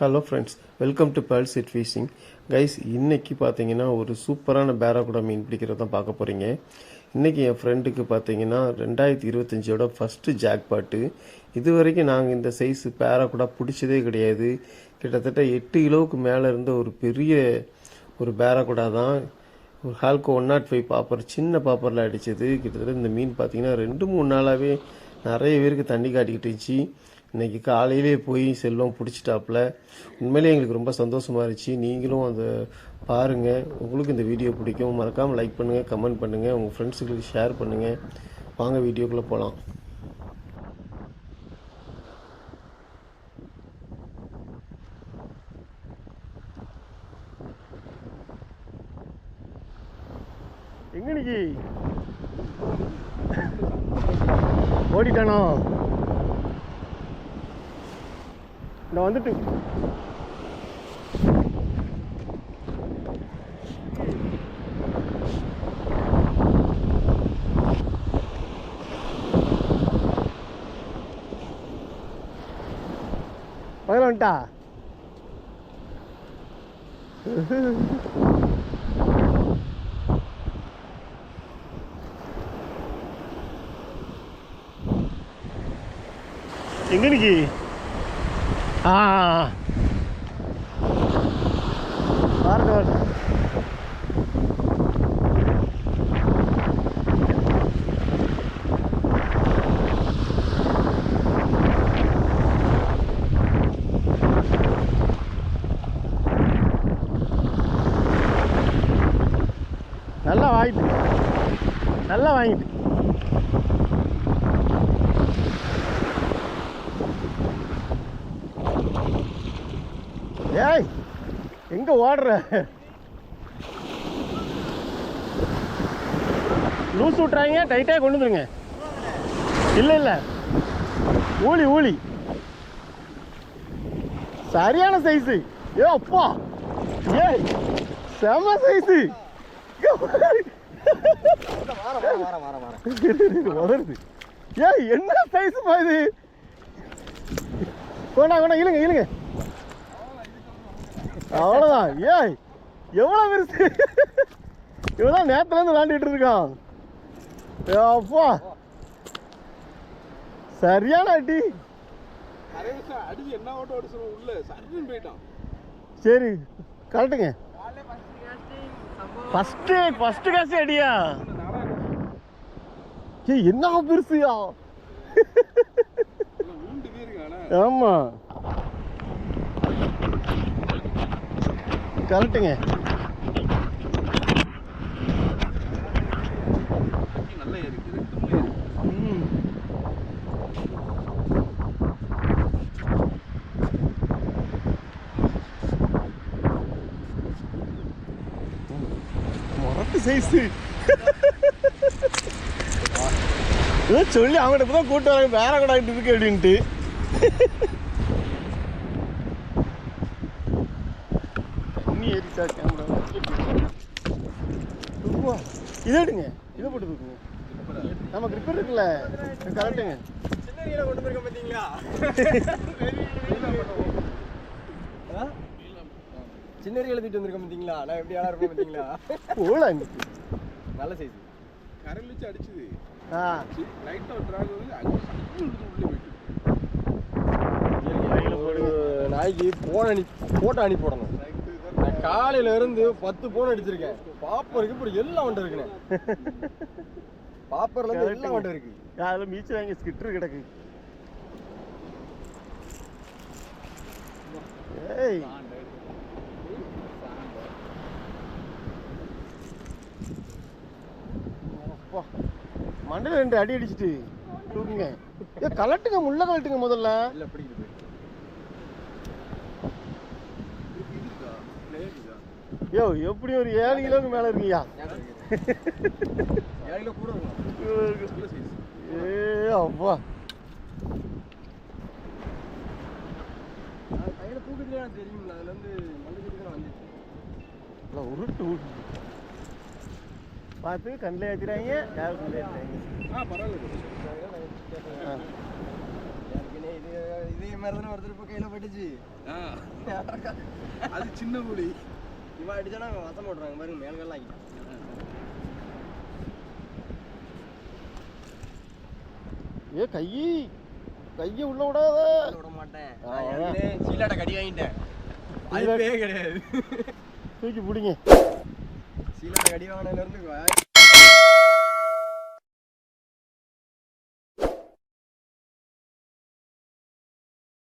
Hello friends, welcome to pearl set fishing. Guys, இன்றைக்கி பார்த்தீங்கன்னா ஒரு சூப்பரான பேராகுடா மீன் பிடிக்கிறத தான் பார்க்க போகிறீங்க. இன்றைக்கி என் ஃப்ரெண்டுக்கு பார்த்தீங்கன்னா 2025 ஃபஸ்ட்டு ஜாக்பாட்டு. இது வரைக்கும் நாங்கள் இந்த சைஸு பேராகுடா பிடிச்சதே கிடையாது. கிட்டத்தட்ட 8 கிலோவுக்கு மேலே இருந்த ஒரு பெரிய ஒரு பேராகுடா தான். ஒரு ஹால்கோ 105 பாப்பர், சின்ன பாப்பரில் அடித்தது. கிட்டத்தட்ட இந்த மீன் பார்த்தீங்கன்னா 2-3 நாளாகவே நிறைய பேருக்கு தண்ணி காட்டிக்கிட்டு இருந்துச்சு. இன்றைக்கி காலையிலே போய் செல்வம் பிடிச்சிட்டாப்புல. உண்மையிலே எங்களுக்கு ரொம்ப சந்தோஷமாக இருந்துச்சு. நீங்களும் அதை பாருங்கள். உங்களுக்கு இந்த வீடியோ பிடிக்கும். மறக்காமல் லைக் பண்ணுங்கள், கமெண்ட் பண்ணுங்கள், உங்கள் ஃப்ரெண்ட்ஸுங்களுக்கு ஷேர் பண்ணுங்கள். வாங்க வீடியோக்குள்ளே போகலாம். எங்க நிக்கி ஓடிட்டானோ? நான் வந்துட்டு பகல வந்துட்டா. எங்க நிக்கி? வரட்டும். நல்லா வாங்கிட்டு ஏய், எங்க ஓடுற? லூஸ் விட்றாங்க, டைட்டாக கொண்டு வந்துருங்க. இல்லை ஊழி சரியான சைஸு. ஏ அப்பா, ஏய் செம சைஸு. வளருது. ஏய் என்ன சைஸுப்பா இது? கொண்டா இழுங்க. அவ்வளோதான். ஏய் எவ்வளோ பெருசு! இவதான் நேரத்துலேருந்து விளாண்டுட்டு இருக்கான். அப்பா சரியான அடி. சரி கரெக்டுங்க. ஃபஸ்ட்டு காசு அடியா? ஏய் என்ன பெருசுயா! ஆமா கரெக்டுங்க. மொரட்டு சைஸு. சொல்லி அவங்ககிட்ட தான் கூட்டு வராங்க, வேற கூட இருக்கு அப்படின்ட்டு. தண்ணி ஏறிச்சா கேமரா? இதை எடுங்க, இதை போட்டு தூக்குங்க. நம்ம கிரிப்பர் இருக்குல்ல, கரெக்டுங்க. கொண்டு போயிருக்க பார்த்தீங்களா? சின்ன எழுதிட்டு வந்திருக்க பார்த்தீங்களா? நான் எப்படி ஆளா இருப்பேன் பார்த்தீங்களா? போல நல்ல சைஸ் கரல் வச்சு அடிச்சுது. நாய்க்கு போட்டோ அனுப்பி போடணும். காலையில இருந்து 10 போன் அடிச்சிருக்கேன். பாப்பருக்கு இப்படி எல்லாம் வண்டு இருக்குண்ணே. பாப்பர்ல இருந்து எல்லாம் வண்டு இருக்கு. அதில் மீச்சு வாங்கி ஸ்கிட்டர் கிடக்கு. ஏய் மண்டையில் 2 அடி அடிச்சுட்டு தூக்குங்க. ஏ கலட்டுங்க, முள்ள கலட்டுங்க முதல்ல. யோ எப்படி ஒரு 7 கிலோக்கு மேல இருக்கீங்க? ஏ அப்பா கையில தூக்குறதுல தெரியுங்களா? அதுல இருந்து உருட்டு பார்த்து கண்ணில் ஏற்றிடாங்க. யாரும் கண்ணில் ஏற்றுறாங்க. பரவாயில்ல. இதே மாதிரி தானே ஒருத்தர் இப்போ கையில் பட்டுச்சு. அது சின்ன புலி. இவன் அடிச்சானா வசம் போட்டுறாங்க பாருங்க, மேல்கெல்லாம் ஆகிட்டான். ஏ கையை உள்ள விடாத. விட மாட்டேன். அவ்வளவுதான். சீலாட்ட கடி வாங்கிட்டேன். சீலா- வாய்ப்பே கிடையாது. தூக்கி பிடிங்க. சீலாட்ட கடி வாங்கினதுலேருந்து